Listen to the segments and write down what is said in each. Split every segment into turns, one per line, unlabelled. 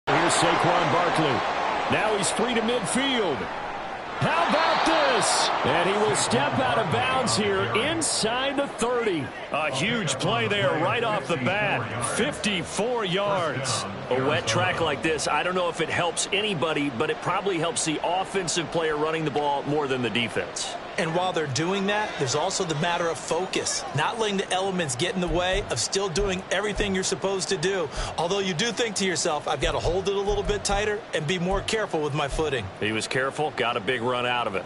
Here's Saquon Barkley. Now he's free to midfield. How about this? And he will step out of bounds here inside the 30.
A huge play there right off the bat. 54 yards.
A wet track like this, I don't know if it helps anybody, but it probably helps the offensive player running the ball more than the defense.
And while they're doing that, there's also the matter of focus. Not letting the elements get in the way of still doing everything you're supposed to do. Although you do think to yourself, I've got to hold it a little bit tighter and be more careful with my footing.
He was careful, got a big run out of it.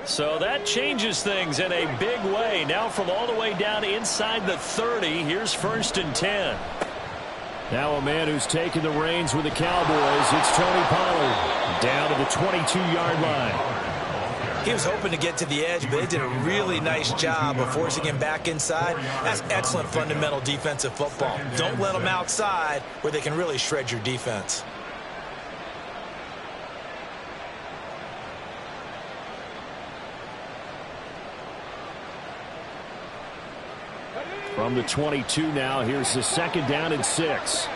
So that changes things in a big way. Now from all the way down inside the 30, here's 1st and 10.
Now a man who's taken the reins with the Cowboys, it's Tony Pollard, down to the 22-yard line.
He was hoping to get to the edge, but they did a really nice job of forcing him back inside. That's excellent fundamental defensive football. Don't let them outside where they can really shred your defense.
From the 22 now, here's the 2nd down and 6.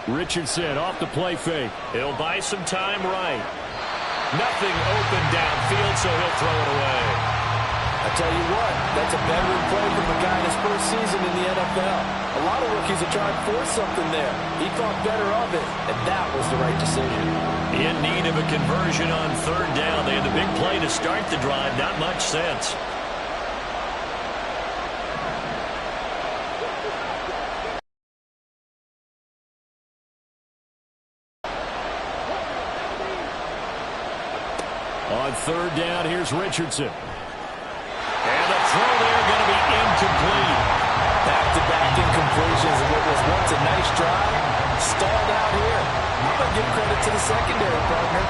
Richardson off the play fake.
He'll buy some time right. Nothing open downfield, so he'll throw it away.
I tell you what, that's a veteran play from a guy in his first season in the NFL. A lot of rookies are trying to force something there. He thought better of it, and that was the right decision.
In need of a conversion on 3rd down. They had the big play to start the drive. Not much sense.
On 3rd down, here's Richardson.
And the throw there going to be incomplete.
Back-to-back incompletions of what was once a nice drive. Stalled out here. I'm going to give credit to the secondary partner.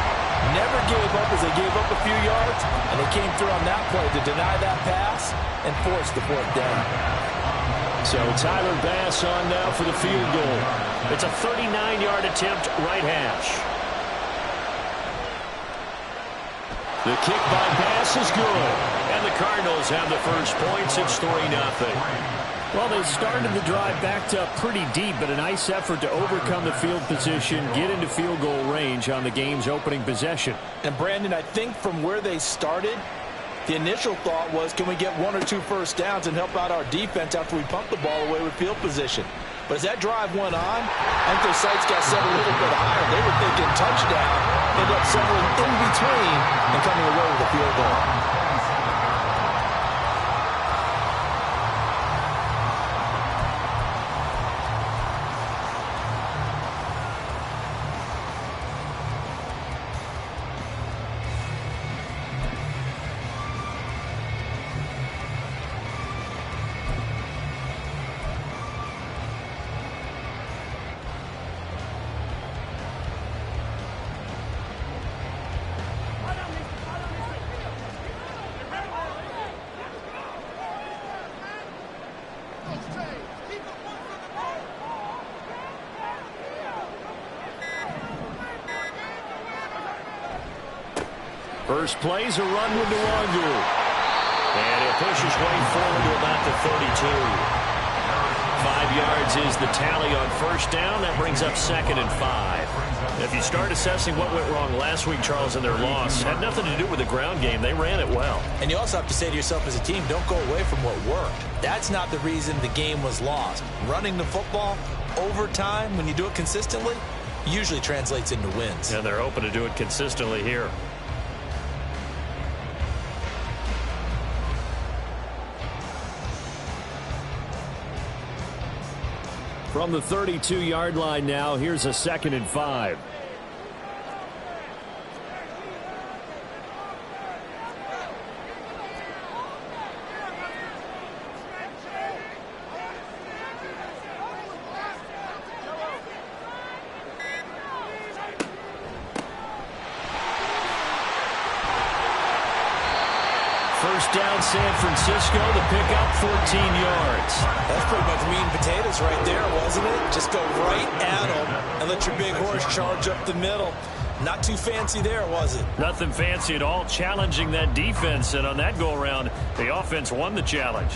Never gave up as they gave up a few yards, and they came through on that play to deny that pass and force the 4th down.
So Tyler Bass on now for the field goal.
It's a 39-yard attempt, right hash.
The kick by Bass is good.
And the Cardinals have the first points. It's 3-0.
Well, they started the drive backed up pretty deep, but a nice effort to overcome the field position, get into field goal range on the game's opening possession.
And, Brandon, I think from where they started, the initial thought was, can we get 1 or 2 first downs and help out our defense after we pump the ball away with field position? But as that drive went on, I think their sights got set a little bit higher. They were thinking touchdown, ended up settling in between and coming away with a field goal.
First play's a run with Nwangu.
And he'll push his way forward to about the 32. 5 yards is the tally on 1st down. That brings up 2nd and 5. If you start assessing what went wrong last week, Charles, in their loss, had nothing to do with the ground game. They ran it well.
And you also have to say to yourself as a team, don't go away from what worked. That's not the reason the game was lost. Running the football over time, when you do it consistently, usually translates into wins.
And they're open to do it consistently here.
From the 32-yard line now, here's a 2nd and 5.
First down, San Francisco. The pickup, 14 yards.
That's pretty much meat and potatoes right there, wasn't it? Just go right at them and let your big horse charge up the middle.
Not too fancy there, was it?
Nothing fancy at all, challenging that defense, and on that go-around, the offense won the challenge.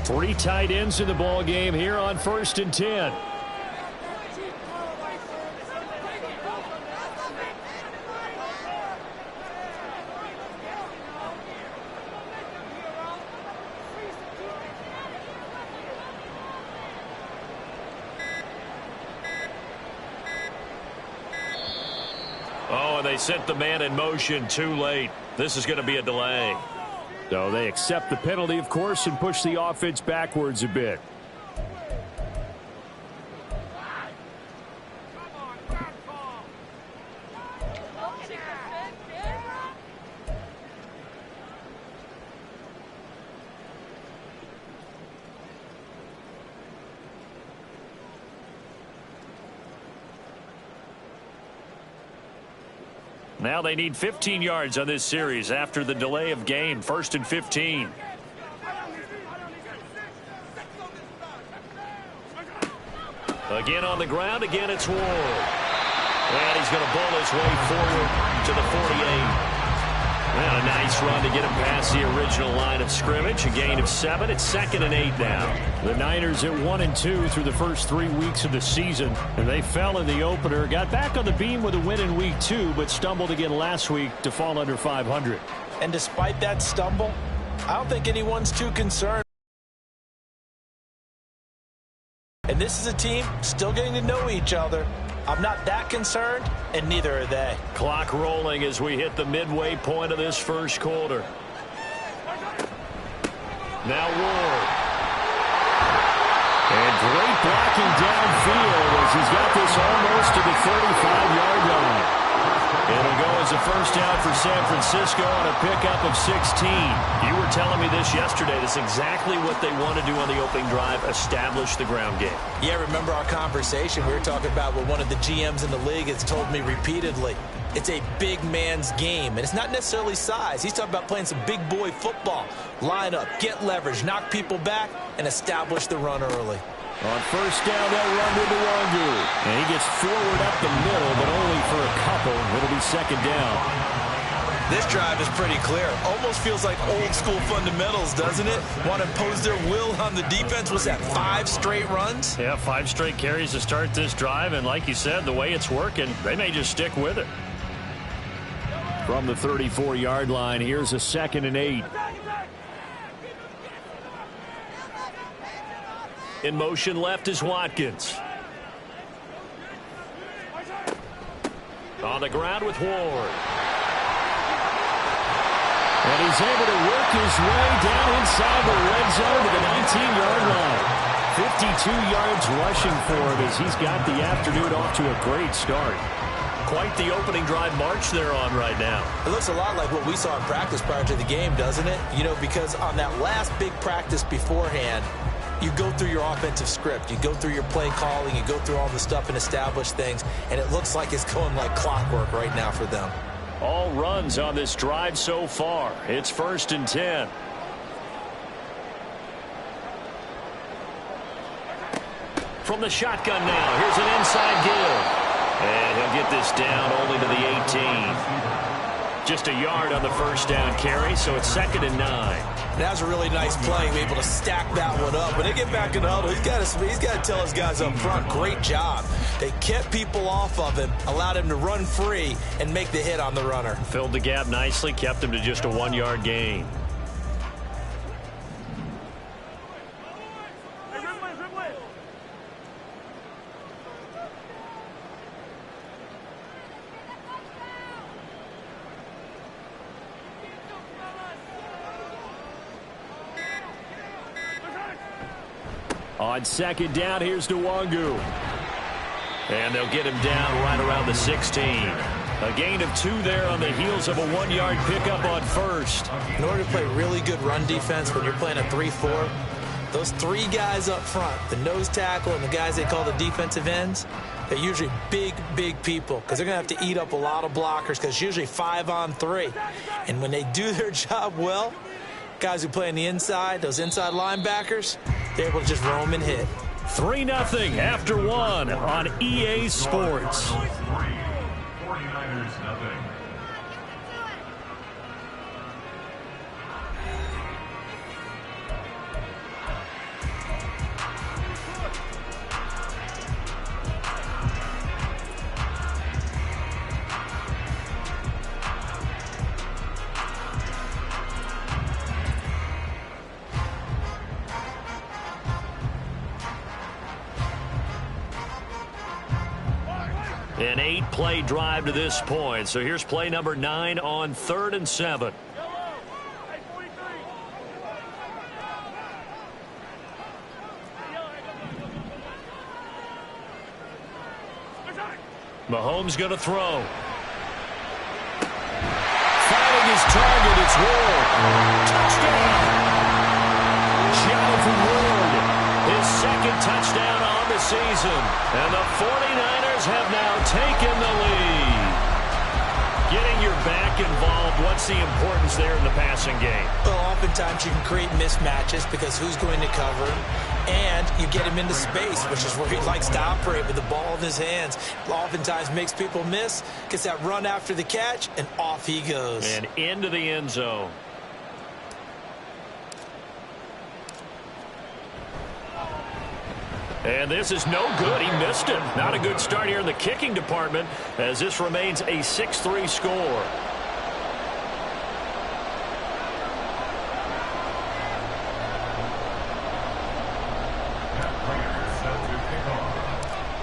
Three tight ends in the ball game here on 1st and 10.
Oh, and they sent the man in motion too late. This is going to be a delay.
So they accept the penalty, of course, and push the offense backwards a bit.
Now they need 15 yards on this series after the delay of game. 1st and 15. Again on the ground. Again, it's Ward. And he's going to bull his way forward to the 48. And a nice run to get him past the original line of scrimmage. A gain of 7. It's 2nd and 8 now.
The Niners at 1-2 through the first 3 weeks of the season. And they fell in the opener. Got back on the beam with a win in week 2, but stumbled again last week to fall under 500.
And despite that stumble, I don't think anyone's too concerned. And this is a team still getting to know each other. I'm not that concerned, and neither are they.
Clock rolling as we hit the midway point of this first quarter. Now Ward.
And great blocking downfield as he's got this almost to the 35-yard line.
It'll go as a first down for San Francisco on a pickup of 16. You were telling me this yesterday. That's exactly what they want to do on the opening drive, establish the ground game.
Yeah, remember our conversation? We were talking about what one of the GMs in the league has told me repeatedly. It's a big man's game, and it's not necessarily size. He's talking about playing some big boy football. Line up, get leverage, knock people back, and establish the run early.
On first down, they'll run to Nwangu. And he gets forward up the middle, but only for a couple. It'll be 2nd down.
This drive is pretty clear. Almost feels like old school fundamentals, doesn't it? Want to impose their will on the defense. Was that 5 straight runs?
Yeah, 5 straight carries to start this drive. And like you said, the way it's working, they may just stick with it.
From the 34-yard line, here's a 2nd and 8.
In motion left is Watkins. On the ground with Ward.
And he's able to work his way down inside the red zone to the 19-yard line. 52 yards rushing for him as he's got the afternoon off to a great start.
Quite the opening drive march they're on right now.
It looks a lot like what we saw in practice prior to the game, doesn't it? You know, because on that last big practice beforehand, you go through your offensive script. You go through your play calling. You go through all the stuff and establish things. And it looks like it's going like clockwork right now for them.
All runs on this drive so far. It's 1st and 10. From the shotgun now. Here's an inside give. And he'll get this down only to the 18. Just a yard on the first down carry, so it's 2nd and 9.
That was a really nice play, able to stack that one up. When they get back in the huddle, he's got to tell his guys up front, great job. They kept people off of him, allowed him to run free and make the hit on the runner.
Filled the gap nicely, kept him to just a 1-yard gain.
On 2nd down, here's Nwangu.
And they'll get him down right around the 16. A gain of 2 there on the heels of a 1-yard pickup on first.
In order to play really good run defense when you're playing a 3-4, those 3 guys up front, the nose tackle and the guys they call the defensive ends, they're usually big, big people because they're going to have to eat up a lot of blockers because it's usually 5 on 3. And when they do their job well, Guys who play on the inside, those inside linebackers, they're able to just roam and hit.
3-0 after 1 on EA Sports.
49ers nothing.
An 8-play drive to this point. So here's play number 9 on 3rd and 7. Mahomes going to throw. Finding his target, it's Ward. Touchdown! Jonathan Ward, his second touchdown on the season. And the 49ers have now taken the lead. Getting your back involved, what's the importance there in the passing game?
Well, oftentimes you can create mismatches because who's going to cover him, and you get him into space, which is where he likes to operate with the ball in his hands. Oftentimes makes people miss, gets that run after the catch, and off he goes.
And into the end zone. And this is no good. He missed it. Not a good start here in the kicking department as this remains a 6-3 score.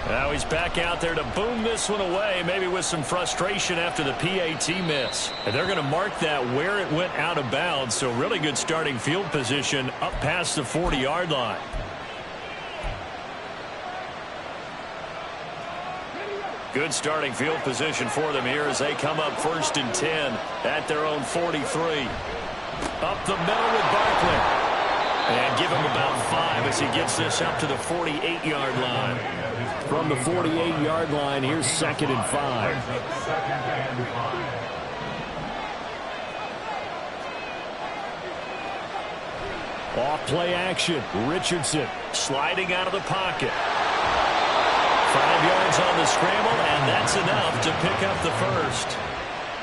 Now he's back out there to boom this one away, maybe with some frustration after the PAT miss. And they're going to mark that where it went out of bounds, so really good starting field position up past the 40-yard line. Good starting field position for them here as they come up 1st and 10 at their own 43. Up the middle with Barkley. And give him about 5 as he gets this up to the 48-yard line.
From the 48-yard line, here's 2nd and 5. Off play action. Richardson
sliding out of the pocket. 5 yards on the scramble, and that's enough to pick up the first.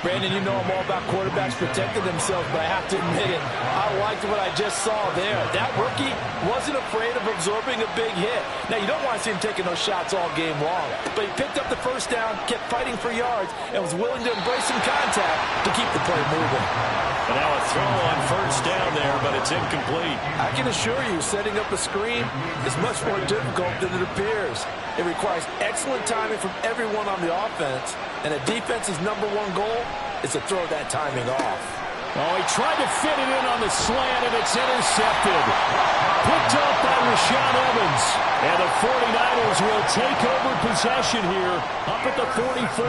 Brandon, you know I'm all about quarterbacks protecting themselves, but I have to admit it, I liked what I just saw there. That rookie wasn't afraid of absorbing a big hit. Now, you don't want to see him taking those shots all game long, but he picked up the first down, kept fighting for yards, and was willing to embrace some contact to keep the play moving.
And now a throw on 1st down there, but it's incomplete.
I can assure you, setting up a screen is much more difficult than it appears. It requires excellent timing from everyone on the offense, and a defense's #1 goal is to throw that timing off.
Oh, he tried to fit it in on the slant, and it's intercepted. Picked up by Rashaan Evans. And the 49ers will take over possession here up at the 44.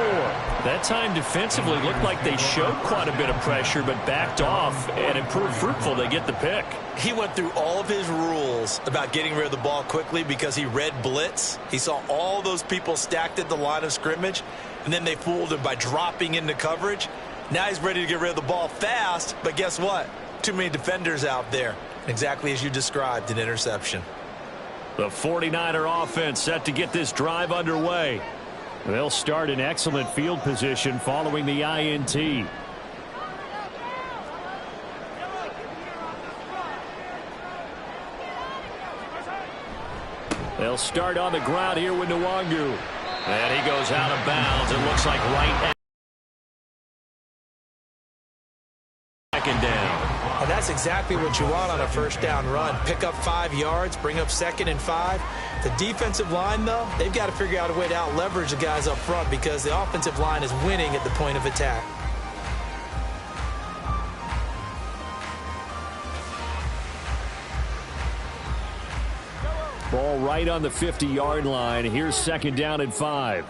That time defensively looked like they showed quite a bit of pressure, but backed off, and it proved fruitful. They get the pick.
He went through all of his rules about getting rid of the ball quickly because he read blitz. He saw all those people stacked at the line of scrimmage, and then they fooled him by dropping into coverage. Now he's ready to get rid of the ball fast, but guess what? Too many defenders out there. Exactly as you described, an interception.
The 49er offense set to get this drive underway.
They'll start in excellent field position following the INT. They'll start on the ground here with Nwangu.
And he goes out of bounds. It looks like right at second down.
And that's exactly what you want on a 1st down run. Pick up 5 yards, bring up 2nd and 5. The defensive line, though, they've got to figure out a way to out-leverage the guys up front because the offensive line is winning at the point of attack.
Ball right on the 50-yard line. Here's 2nd down and 5.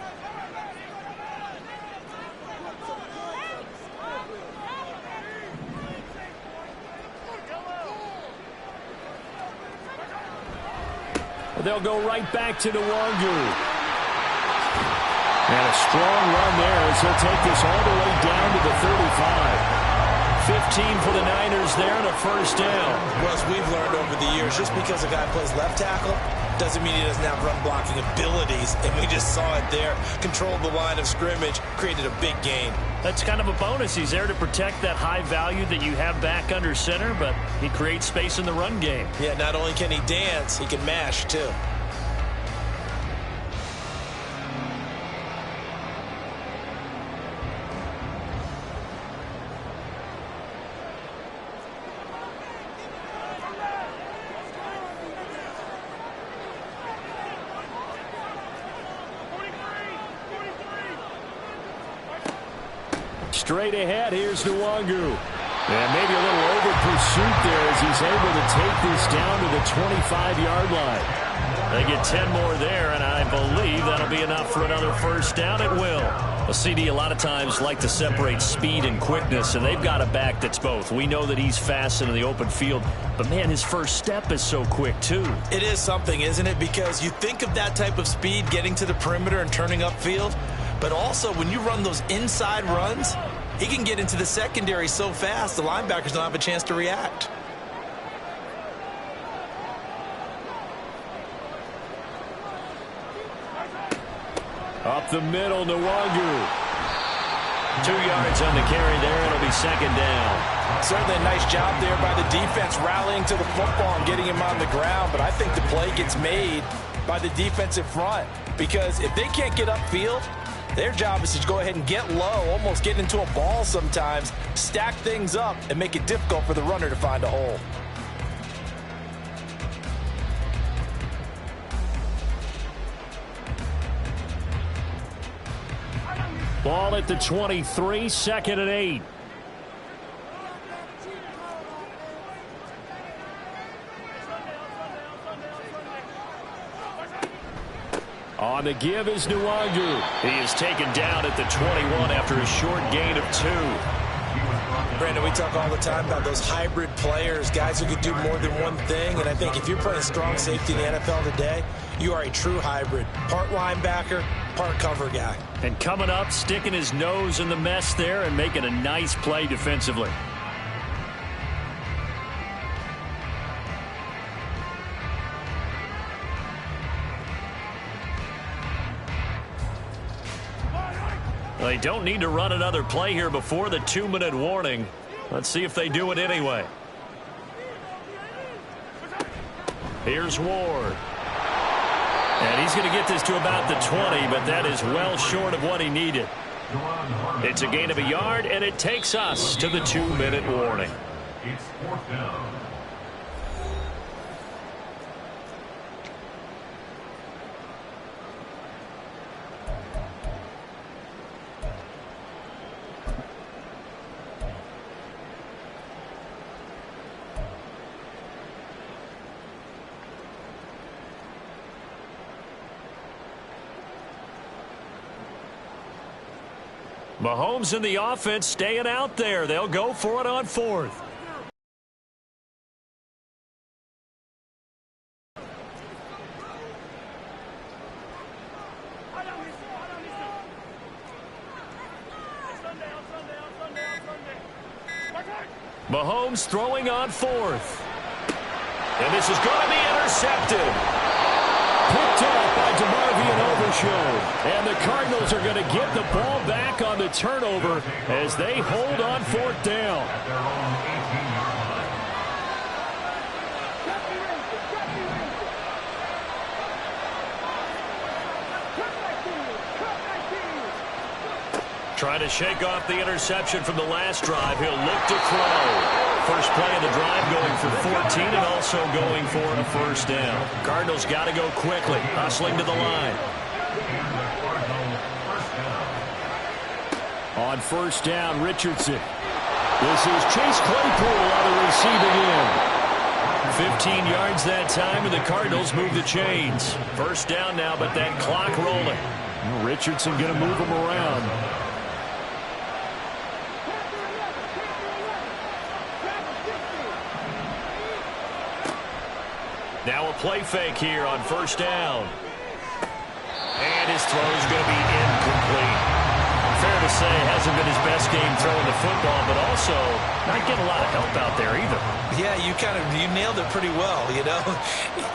They'll go right back to Nwangu. And a strong run there as he'll take this all the way down to the 35.
15 for the Niners there and a first down.
Well, as we've learned over the years, just because a guy plays left tackle doesn't mean he doesn't have run blocking abilities, and we just saw it there. Controlled the line of scrimmage, created a big gain.
That's kind of a bonus. He's there to protect that high value that you have back under center, but he creates space in the run game.
Yeah, not only can he dance, he can mash too.
Straight ahead, here's Nwangu. And maybe a little over pursuit there as he's able to take this down to the 25-yard line.
They get 10 more there, and I believe that'll be enough for another first down. It will. A CD a lot of times like to separate speed and quickness, and they've got a back that's both. We know that he's fast in the open field, but, man, his first step is so quick, too.
It is something, isn't it? Because you think of that type of speed getting to the perimeter and turning upfield, but also when you run those inside runs, he can get into the secondary so fast the linebackers don't have a chance to react.
Up the middle, Nwangu.
2 yards on the carry there. It'll be second down.
Certainly a nice job there by the defense rallying to the football and getting him on the ground, but I think the play gets made by the defensive front because if they can't get upfield, their job is to go ahead and get low, almost get into a ball sometimes, stack things up, and make it difficult for the runner to find a hole.
Ball at the 23, 2nd and 8. On the give is Nwangu.
He is taken down at the 21 after a short gain of 2.
Brandon, we talk all the time about those hybrid players, guys who could do more than one thing, and I think if you're playing strong safety in the NFL today, you are a true hybrid. Part linebacker, part cover guy.
And coming up, sticking his nose in the mess there and making a nice play defensively. They don't need to run another play here before the 2-minute warning. Let's see if they do it anyway. Here's Ward. And he's going to get this to about the 20, but that is well short of what he needed. It's a gain of a yard, and it takes us to the 2-minute warning.
It's 4th down.
Mahomes and the offense staying out there. They'll go for it on 4th. Mahomes throwing on 4th. And this is going to be intercepted.
Picked off by DeMarvion Overshown. And the Cardinals are going to get the ball back on the turnover as they hold on 4th down.
Trying to shake off the interception from the last drive. He'll look to throw. First play of the drive going for 14 and also going for a first down. Cardinals got to go quickly, hustling to the line.
On first down, Richardson. This is Chase Claypool on the receiving end.
15 yards that time, and the Cardinals move the chains. First down now, but that clock rolling.
Richardson going to move him around.
Now a play fake here on first down. And his throw is going to be incomplete. Fair to say hasn't been his best game throwing the football, but also not getting a lot of help out there either.
Yeah, you nailed it pretty well, you know.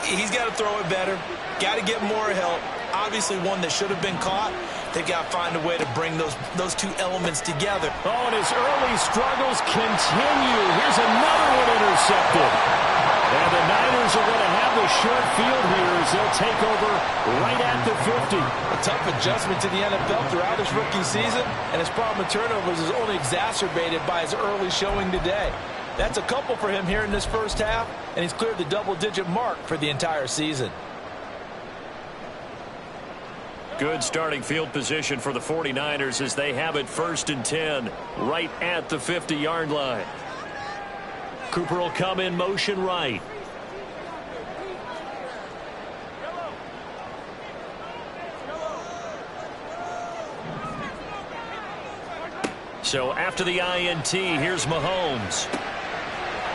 He's got to throw it better, got to get more help. Obviously one that should have been caught. They've got to find a way to bring those two elements together.
Oh, and his early struggles continue. Here's another one intercepted. And the Niners are going to have the short field here as they'll take over right at the 50.
A tough adjustment to the NFL throughout his rookie season, and his problem with turnovers is only exacerbated by his early showing today. That's a couple for him here in this first half, and he's cleared the double-digit mark for the entire season.
Good starting field position for the 49ers as they have it 1st and 10 right at the 50-yard line. Cooper will come in motion right. So after the INT, here's Mahomes.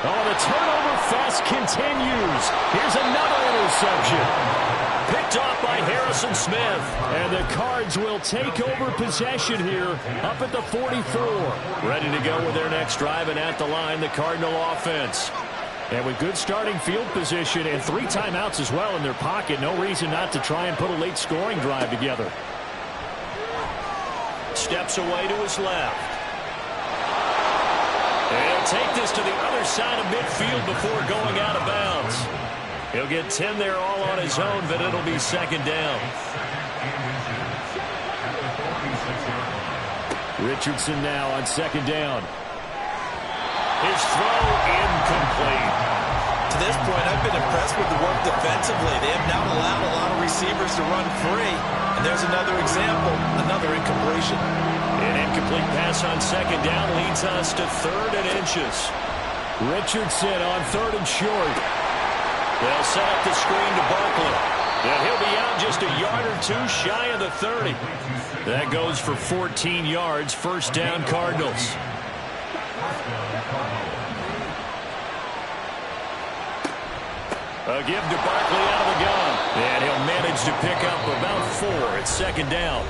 Oh, the turnover fest continues. Here's another interception.
Picked off by Harrison Smith.
And the Cards will take over possession here up at the 44.
Ready to go with their next drive, and at the line, the Cardinal offense.
And with good starting field position and 3 timeouts as well in their pocket, no reason not to try and put a late scoring drive together.
Steps away to his left. And he'll take this to the other side of midfield before going out of bounds. He'll get 10 there all on his own, but it'll be 2nd down.
Richardson now on 2nd down.
His throw incomplete.
To this point, I've been impressed with the work defensively. They have not allowed a lot of receivers to run free. And there's another example, another incompletion.
An incomplete pass on 2nd down leads us to 3rd and inches.
Richardson on 3rd and short.
They'll set up the screen to Barkley. And he'll be out just a yard or 2 shy of the 30. That goes for 14 yards. 1st down, Cardinals. A give to Barkley out of the gun. And he'll manage to pick up about 4. It's 2nd down.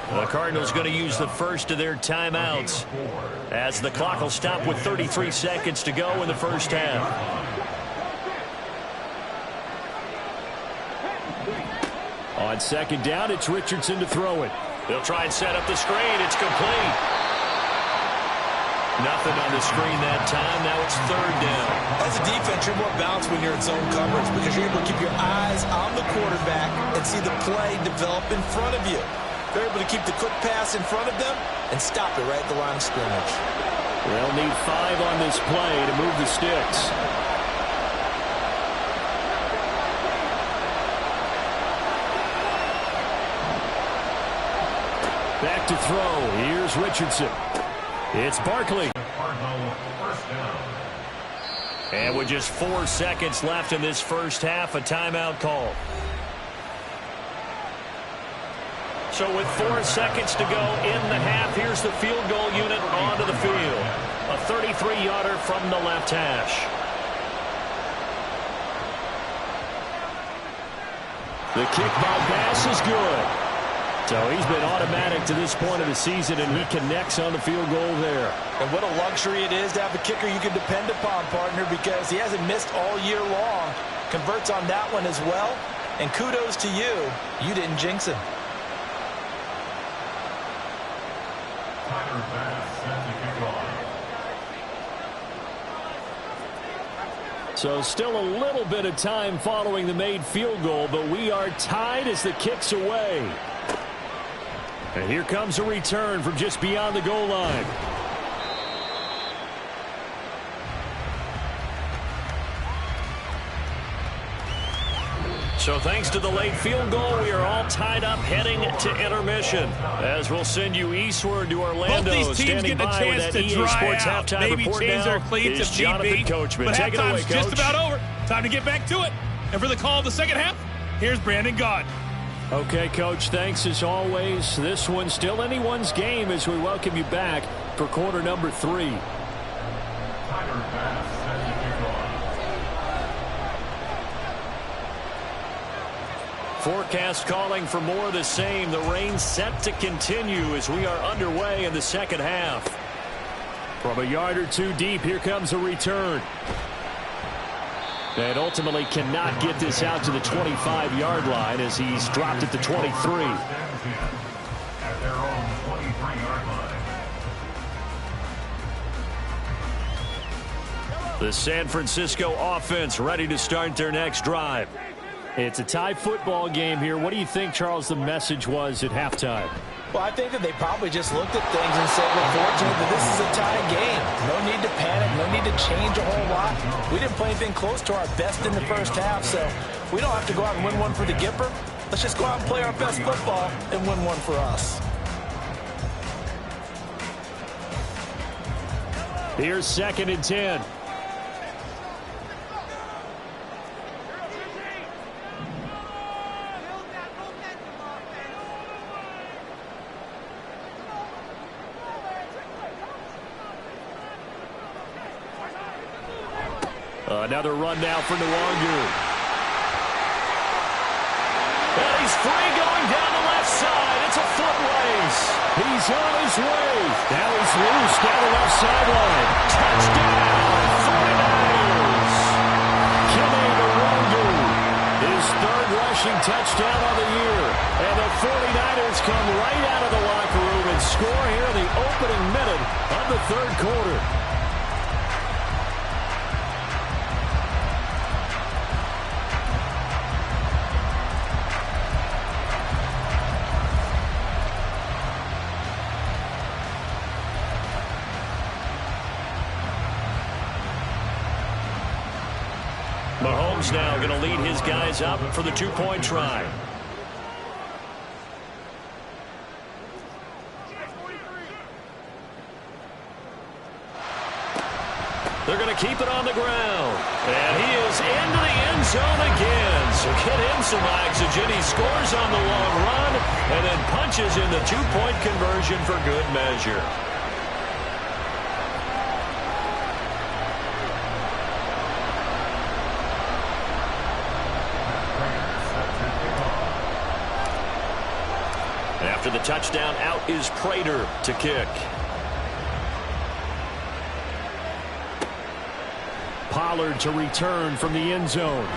The Cardinals going to use the first of their timeouts as the clock will stop with 33 seconds to go in the first half.
On 2nd down, it's Richardson to throw it.
They'll try and set up the screen. It's complete. Nothing on the screen that time. Now it's 3rd down.
As a defense, you're more balanced when you're in zone coverage because you're able to keep your eyes on the quarterback and see the play develop in front of you. They're able to keep the quick pass in front of them and stop it right at the line of scrimmage.
They'll need 5 on this play to move the sticks. Back to throw. Here's Richardson. It's Barkley.
And with just 4 seconds left in this first half, a timeout call. So with 4 seconds to go in the half, here's the field goal unit onto the field. A 33-yarder from the left hash.
The kick by Bass is good. So he's been automatic to this point of the season, and he connects on the field goal there.
And what a luxury it is to have a kicker you can depend upon, partner, because he hasn't missed all year long. Converts on that one as well. And kudos to you. You didn't jinx him.
So still a little bit of time following the made field goal, but we are tied as the kick's away. And here comes a return from just beyond the goal line.
So thanks to the late field goal, we are all tied up heading to intermission. As we'll send you eastward to Orlando.
Both these teams
standing
getting a
by
chance
with
to
that EA
dry
Sports
out,
halftime
maybe
report
change
now
their cleats
is
if
Jonathan
need be.
Coachman.
But
Take it away,
halftime's
Coach.
just about over. Time to get back to it. And for the call of the second half, here's Brandon Gaudin.
Okay, Coach, thanks as always. This one's still anyone's game as we welcome you back for quarter number 3.
Forecast calling for more of the same. The rain set to continue as we are underway in the second half.
From a yard or two deep, here comes a return. And ultimately cannot get this out to the 25-yard line as he's dropped at the 23.
The San Francisco offense ready to start their next drive.
It's a tie football game here. What do you think, Charles, the message was at halftime?
Well, I think that they probably just looked at things and said, we're fortunate that this is a tie game. No need to panic. No need to change a whole lot. We didn't play anything close to our best in the first half, so we don't have to go out and win one for the Gipper. Let's just go out and play our best football and win one for us.
Here's 2nd and 10. Another run now for Nwangu.
And he's free going down the left side. It's a foot race.
He's on his way. Now he's loose down the left sideline.
Touchdown, 49ers.
Kene Nwangu. His 3rd rushing touchdown on the year. And the 49ers come right out of the locker room and score here in the opening minute of the 3rd quarter.
Mahomes now going to lead his guys up for the 2-point try. They're going to keep it on the ground. And he is into the end zone again. So get him some oxygen. He scores on the long run and then punches in the 2-point conversion for good measure. After the touchdown, out is Prater to kick.
Pollard to return from the end zone.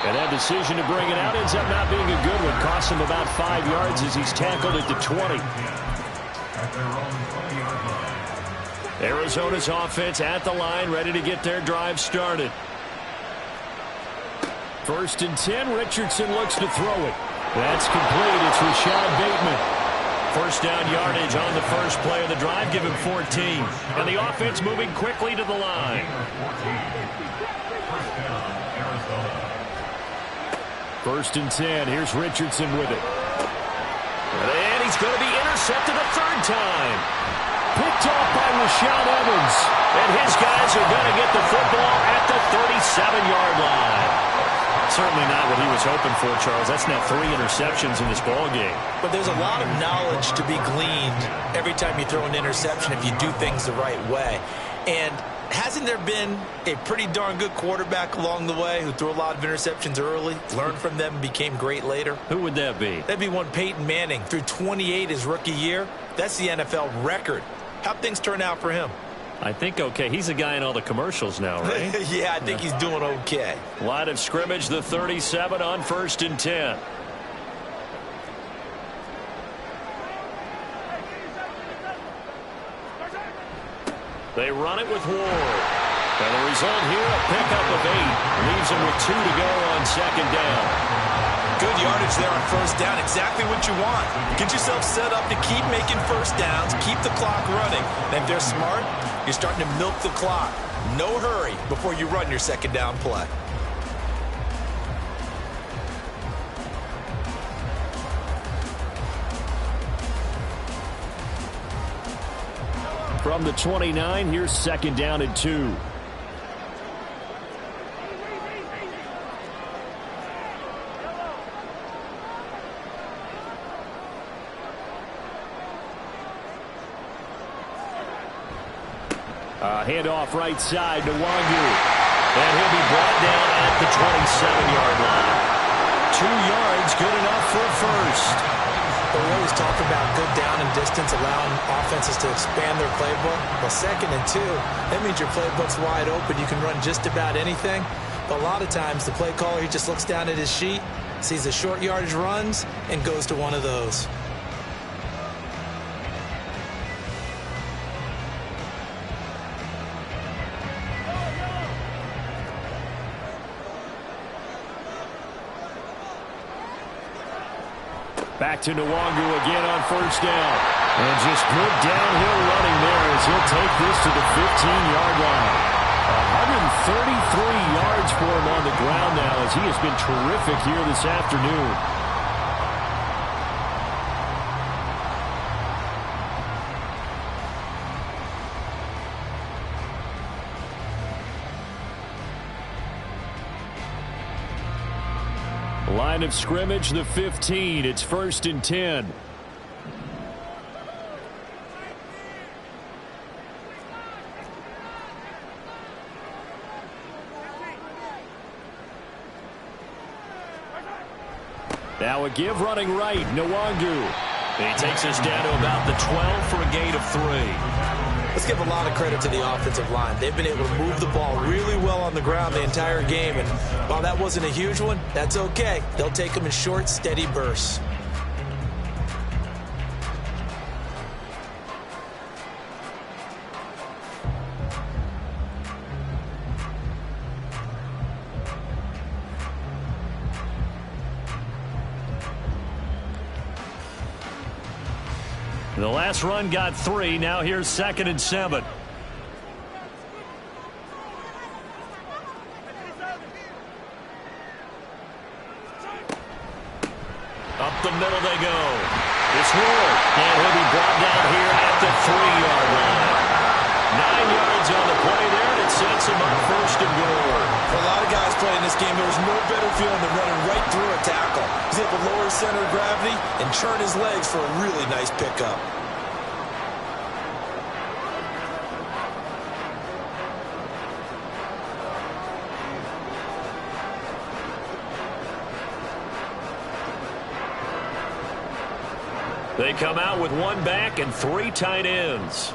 And that decision to bring it out ends up not being a good one. Costs him about 5 yards as he's tackled at the 20.
Arizona's offense at the line, ready to get their drive started.
1st and 10. Richardson looks to throw it. That's complete. It's Rashad Bateman.
1st down yardage on the first play of the drive. Give him 14. And the offense moving quickly to the line.
1st and 10. Here's Richardson with it.
And he's going to be intercepted a 3rd time.
Picked off by Rashaan Evans.
And his guys are going to get the football at the 37-yard line. Certainly not what he was hoping for, Charles. That's now 3 interceptions in this ball game.
But there's a lot of knowledge to be gleaned every time you throw an interception if you do things the right way. And hasn't there been a pretty darn good quarterback along the way who threw a lot of interceptions early, learned from them, and became great later?
Who would that be?
That'd be one Peyton Manning. Threw 28 his rookie year. That's the NFL record. How'd things turn out for him?
I think okay. He's a guy in all the commercials now, right?
Yeah, I think he's doing okay.
Line of scrimmage, the 37 on 1st and 10. They run it with Ward. And the result here, a pickup of 8. Leaves him with 2 to go on 2nd down.
Good yardage there on 1st down. Exactly what you want. Get yourself set up to keep making 1st downs, keep the clock running. And if they're smart, you're starting to milk the clock. No hurry before you run your 2nd down play.
From the 29, here's 2nd down and 2. Handoff right side to Nwangu.
And he'll be brought down at the 27-yard line. yards, good enough for a first.
But we always talk about good down and distance, allowing offenses to expand their playbook. Well, 2nd and 2, that means your playbook's wide open. You can run just about anything. But a lot of times, the play caller, he just looks down at his sheet, sees the short yardage runs, and goes to one of those.
Back to Nwangu again on first down. And just good downhill running there as he'll take this to the 15-yard line. 133 yards for him on the ground now as he has been terrific here this afternoon. Line of scrimmage, the 15. It's 1st and 10. Now a give running right, Nwangu.
He takes us down to about the 12 for a gain of 3.
Let's give a lot of credit to the offensive line. They've been able to move the ball really well on the ground the entire game. And while that wasn't a huge one, that's okay. They'll take them in short, steady bursts.
The last run got 3. Now here's 2nd and 7.
Up the middle they go. It's Ward. And he'll be brought down here at the 3-yard line. 9 yards on the play there, and it sets him up 1st and goal.
For a lot of guys playing this game, there was no better feeling than running right through a tackle. He's able to lower his center of gravity and churn his legs for a really nice pickup.
They come out with 1 back and 3 tight ends.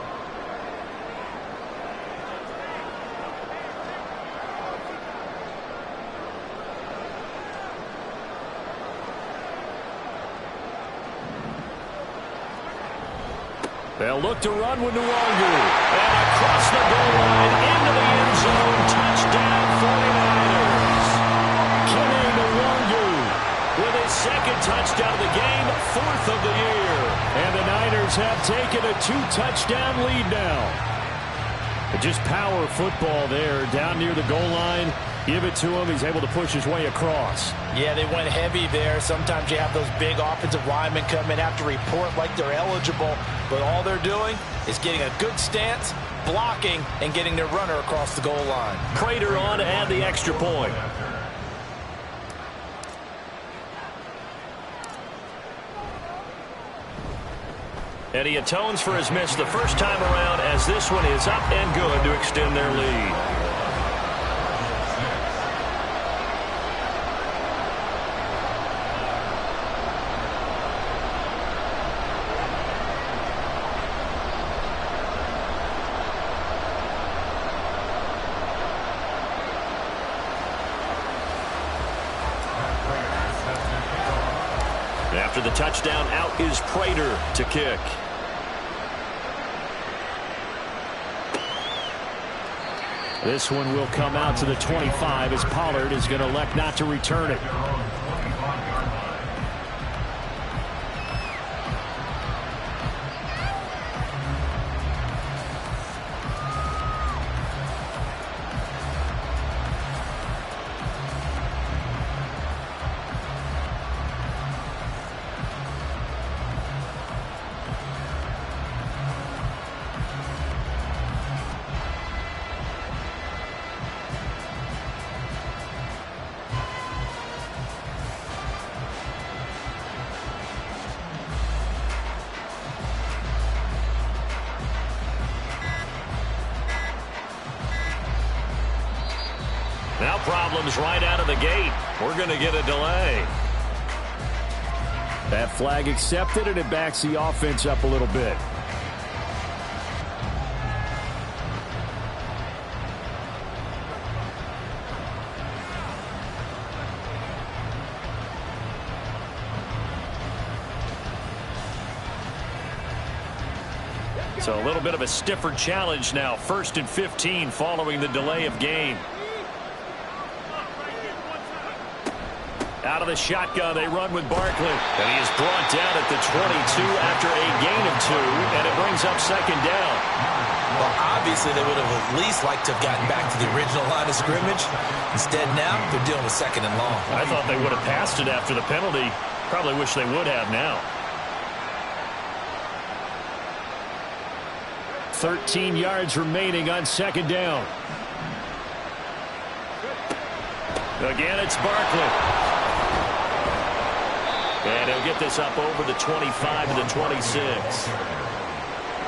They'll look to run with Nwangu. And across the goal line into the end zone. Touchdown 49ers. Kenny Nwangu with his 2nd touchdown of the game, 4th of the year. And the Niners have taken a 2-touchdown lead now. Just power football there down near the goal line. Give it to him. He's able to push his way across.
Yeah, they went heavy there. Sometimes you have those big offensive linemen come in, have to report like they're eligible. But all they're doing is getting a good stance, blocking, and getting their runner across the goal line.
Prater on to add the extra point. And he atones for his miss the first time around as this one is up and good to extend their lead. After the touchdown, out is Prater to kick.
This one will come out to the 25 as Pollard is going to elect not to return it.
Now problems right out of the gate. We're going to get a delay.
That flag accepted, and it backs the offense up a little bit.
So a little bit of a stiffer challenge now. 1st and 15 following the delay of game. Out of the shotgun, they run with Barkley. And he is brought down at the 22 after a gain of 2, and it brings up 2nd down.
Well, obviously they would have at least liked to have gotten back to the original line of scrimmage. Instead now, they're dealing with 2nd and long.
I thought they would have passed it after the penalty. Probably wish they would have now.
13 yards remaining on 2nd down.
Again, it's Barkley. And he'll get this up over the 25 to the 26.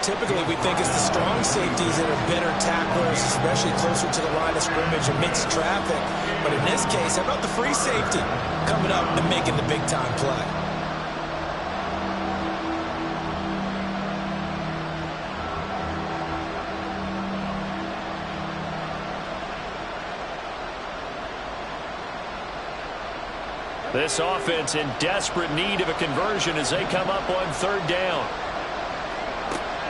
Typically, we think it's the strong safeties that are better tacklers, especially closer to the line of scrimmage amidst traffic. But in this case, how about the free safety coming up and making the big-time play?
This offense in desperate need of a conversion as they come up on 3rd down.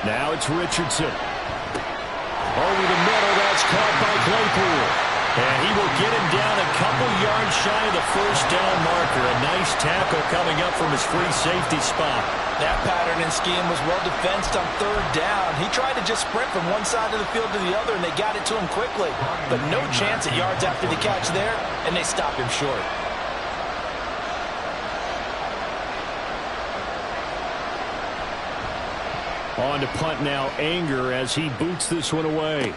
Now it's Richardson. Over the middle, that's caught by Claypool.
And he will get him down a couple yards shy of the 1st down marker. A nice tackle coming up from his free safety spot.
That pattern and scheme was well defensed on 3rd down. He tried to just sprint from one side of the field to the other, and they got it to him quickly. But no chance at yards after the catch there, and they stopped him short.
On to punt now, Anger, as he boots this one away.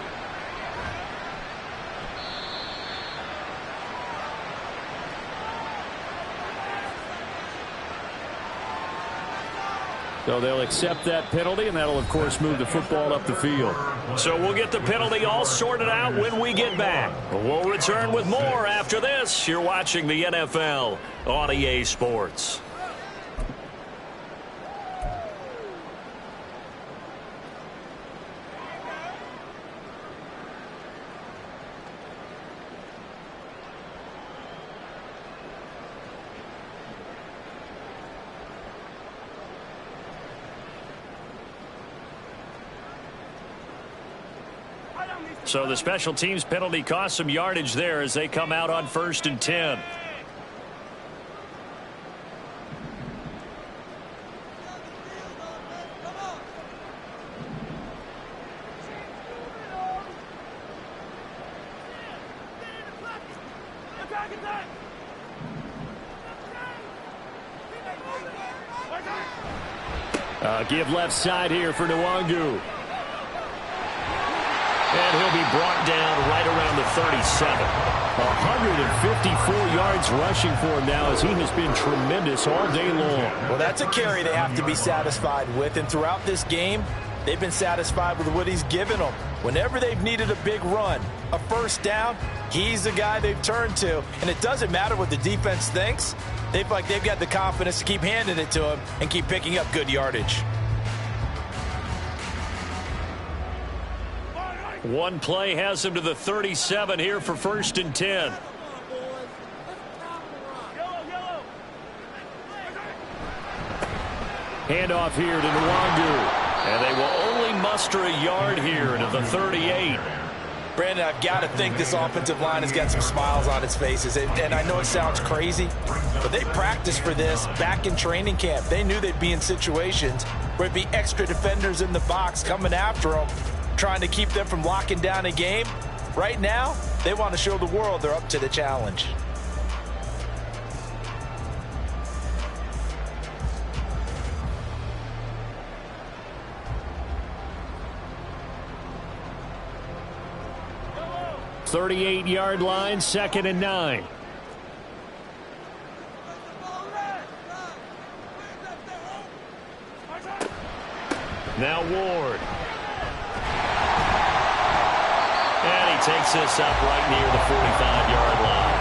So they'll accept that penalty, and that'll, of course, move the football up the field.
So we'll get the penalty all sorted out when we get back. We'll return with more after this. You're watching the NFL on EA Sports. So the special teams penalty cost some yardage there as they come out on 1st and 10.
Give left side here for Nwangu.
And he'll be brought down right around the 37.
154 yards rushing for him now as he has been tremendous all day long.
Well, that's a carry they have to be satisfied with. And throughout this game, they've been satisfied with what he's given them. Whenever they've needed a big run, a 1st down, he's the guy they've turned to. And it doesn't matter what the defense thinks. They feel like they've got the confidence to keep handing it to him and keep picking up good yardage.
One play has him to the 37 here for 1st and 10.
Handoff here to Nwangu.
And they will only muster a yard here to the 38.
Brandon, I've got to think this offensive line has got some smiles on its faces. And I know it sounds crazy, but they practiced for this back in training camp. They knew they'd be in situations where it'd be extra defenders in the box coming after them, trying to keep them from locking down a game. Right now, they want to show the world they're up to the challenge.
.38-yard line, 2nd and 9.
Now Ward. And he takes this up right near the 45-yard line.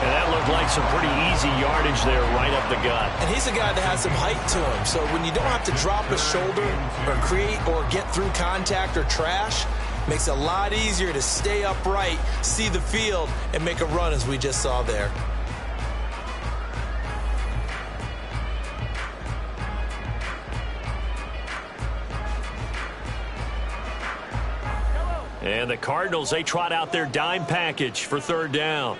And that looks looked like some pretty easy yardage there right up the gut.
And he's a guy that has some height to him, so when you don't have to drop a shoulder or create or get through contact or trash, makes it a lot easier to stay upright, see the field, and make a run as we just saw there.
And the Cardinals, they trot out their dime package for third down.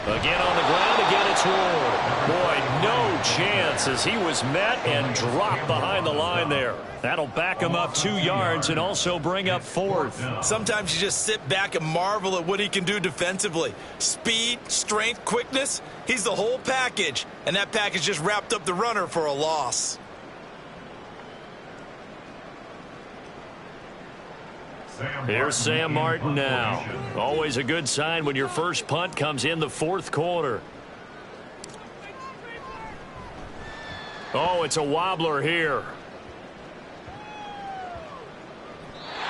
Again on the ground, again it's Ward. Boy, no chance as he was met and dropped behind the line there. That'll back him up 2 yards and also bring up fourth.
Sometimes you just sit back and marvel at what he can do defensively. Speed, strength, quickness, he's the whole package. And that package just wrapped up the runner for a loss.
Here's Sam Martin now. Always a good sign when your first punt comes in the fourth quarter. Oh, it's a wobbler here.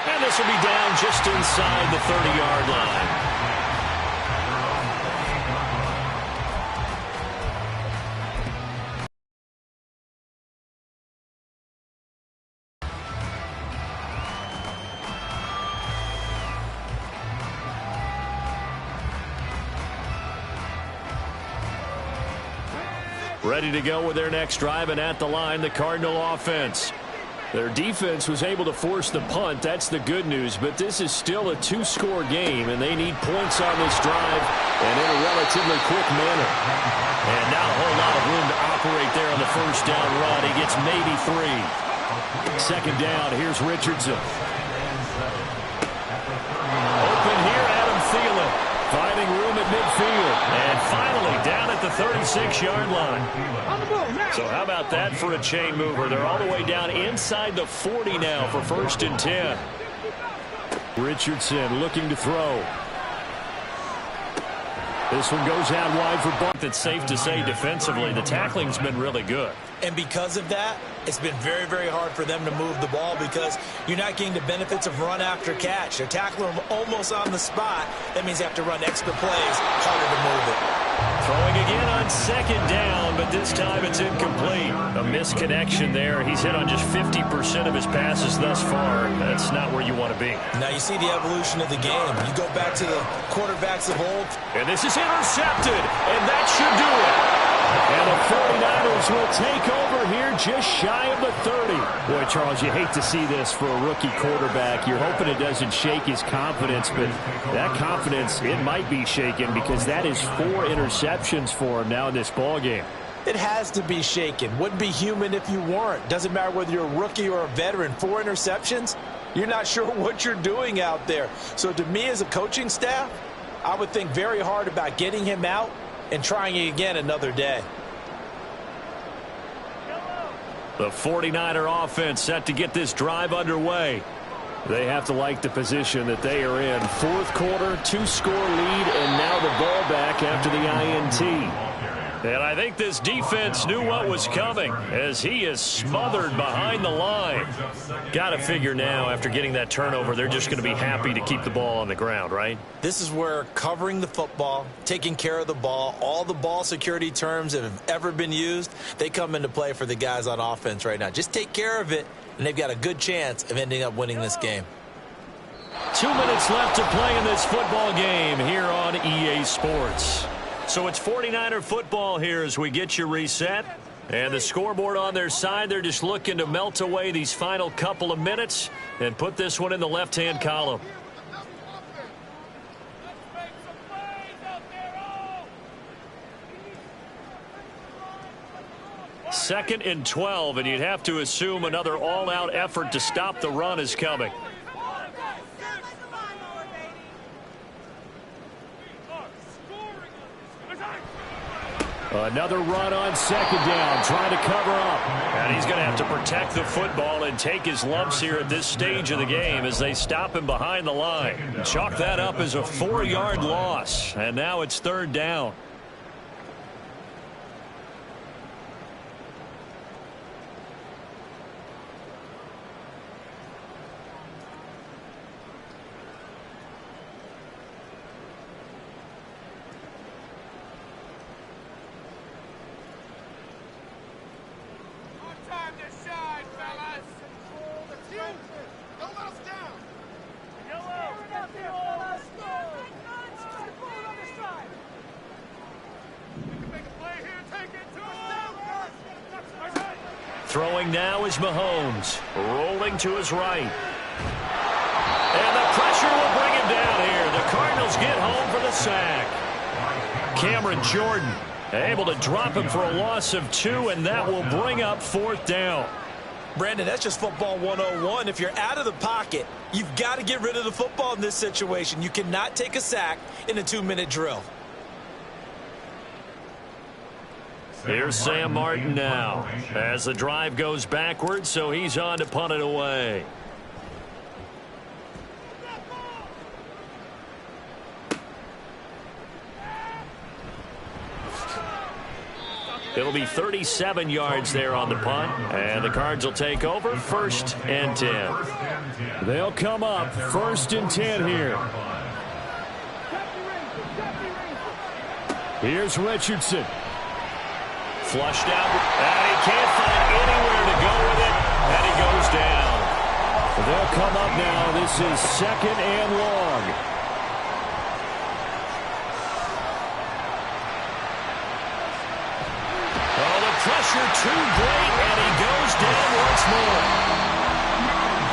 And this will be down just inside the 30-yard line. Ready to go with their next drive, and at the line, the Cardinal offense.
Their defense was able to force the punt. That's the good news, but this is still a 2-score game, and they need points on this drive and in a relatively quick manner.
And not a whole lot of room to operate there on the first down run. He gets maybe 3.
Second down, here's Richardson. Open here, Adam Thielen. Finding room at midfield.
And finally down at the 36-yard line. So how about that for a chain mover? They're all the way down inside the 40 now for 1st and 10.
Richardson looking to throw. This one goes out wide for Buck.
It's safe to say defensively the tackling's been really good.
And because of that, it's been very, very hard for them to move the ball because you're not getting the benefits of run after catch. They're tackling them almost on the spot. That means they have to run extra plays, harder to move it.
Throwing again on second down, but this time it's incomplete. A misconnection there. He's hit on just 50% of his passes thus far. That's not where you want to be.
Now you see the evolution of the game. You go back to the quarterbacks of old.
And this is intercepted, and that should do it.
And the 49ers will take over here just shy of the 30. Boy, Charles, you hate to see this for a rookie quarterback. You're hoping it doesn't shake his confidence, but that confidence, it might be shaken because that is 4 interceptions for him now in this ballgame.
It has to be shaken. Wouldn't be human if you weren't. Doesn't matter whether you're a rookie or a veteran. 4 interceptions, you're not sure what you're doing out there. So to me as a coaching staff, I would think very hard about getting him out and trying it again another day.
The 49er offense set to get this drive underway.
They have to like the position that they are in. Fourth quarter, 2-score lead, and now the ball back after the INT.
And I think this defense knew what was coming as he is smothered behind the line. Got to figure now after getting that turnover, they're just going to be happy to keep the ball on the ground, right?
This is where covering the football, taking care of the ball, all the ball security terms that have ever been used, they come into play for the guys on offense right now. Just take care of it, and they've got a good chance of ending up winning this game.
2 minutes left to play in this football game here on EA Sports. So it's 49er football here as we get you reset. And the scoreboard on their side, they're just looking to melt away these final couple of minutes and put this one in the left-hand column. Second and 12, and you'd have to assume another all-out effort to stop the run is coming.
Another run on second down, trying to cover up.
And he's going to have to protect the football and take his lumps here at this stage of the game as they stop him behind the line. Chalk that up as a 4-yard loss, and now it's third down. Throwing now is Mahomes. Rolling to his right. And the pressure will bring him down here. The Cardinals get home for the sack. Cameron Jordan able to drop him for a loss of 2, and that will bring up 4th down.
Brandon, that's just football 101. If you're out of the pocket, you've got to get rid of the football in this situation. You cannot take a sack in a 2-minute drill.
Here's Sam Martin now as the drive goes backwards, so he's on to punt it away. It'll be 37 yards there on the punt, and the Cards will take over 1st and 10.
They'll come up 1st and 10 here. Here's Richardson.
Flushed out, and he can't find anywhere to go with it, and he goes down.
They'll come up now. This is 2nd and long.
Oh, the pressure too great, and he goes down once more.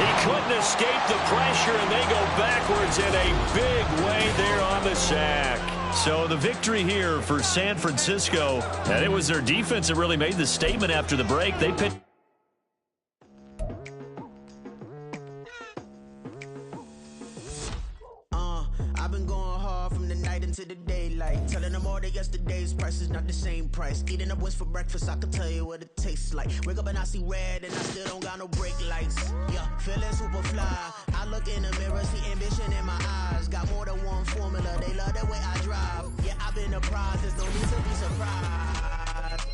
He couldn't escape the pressure, and they go backwards in a big way there on the sack. So the victory here for San Francisco, and it was their defense that really made the statement after the break. They picked.
I've been going hard from the night into the daylight, telling them all that yesterday's price is not the same price. Eating up what's for breakfast, I can tell you what it tastes like. Wake up and I see red and I still don't got no brake lights. Yeah, feeling super fly. I look in the mirror, see ambition in my eyes. Got more than one formula, they love the way I drive. Yeah, I've been a prize, there's no need to be surprised.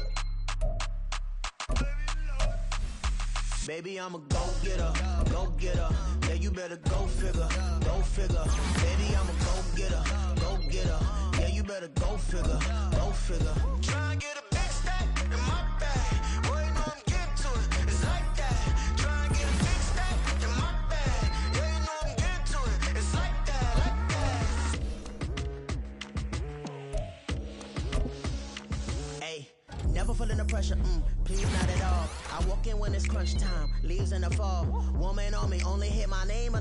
Baby, I'm a go-getter, go-getter. Yeah, you better go figure, go figure. Baby, I'm a go-getter, go-getter. Yeah, you better go figure, go figure. Try and get a big stack in my bag. Boy, you know I'm getting to it, it's like that. Try and get a big stack in my bag. Yeah, you know I'm getting to it, it's like that, like that. Hey, never feeling the pressure, please not at all. I walk in when it's crunch time, leaves in the fall. Woman on me, only hit my name on the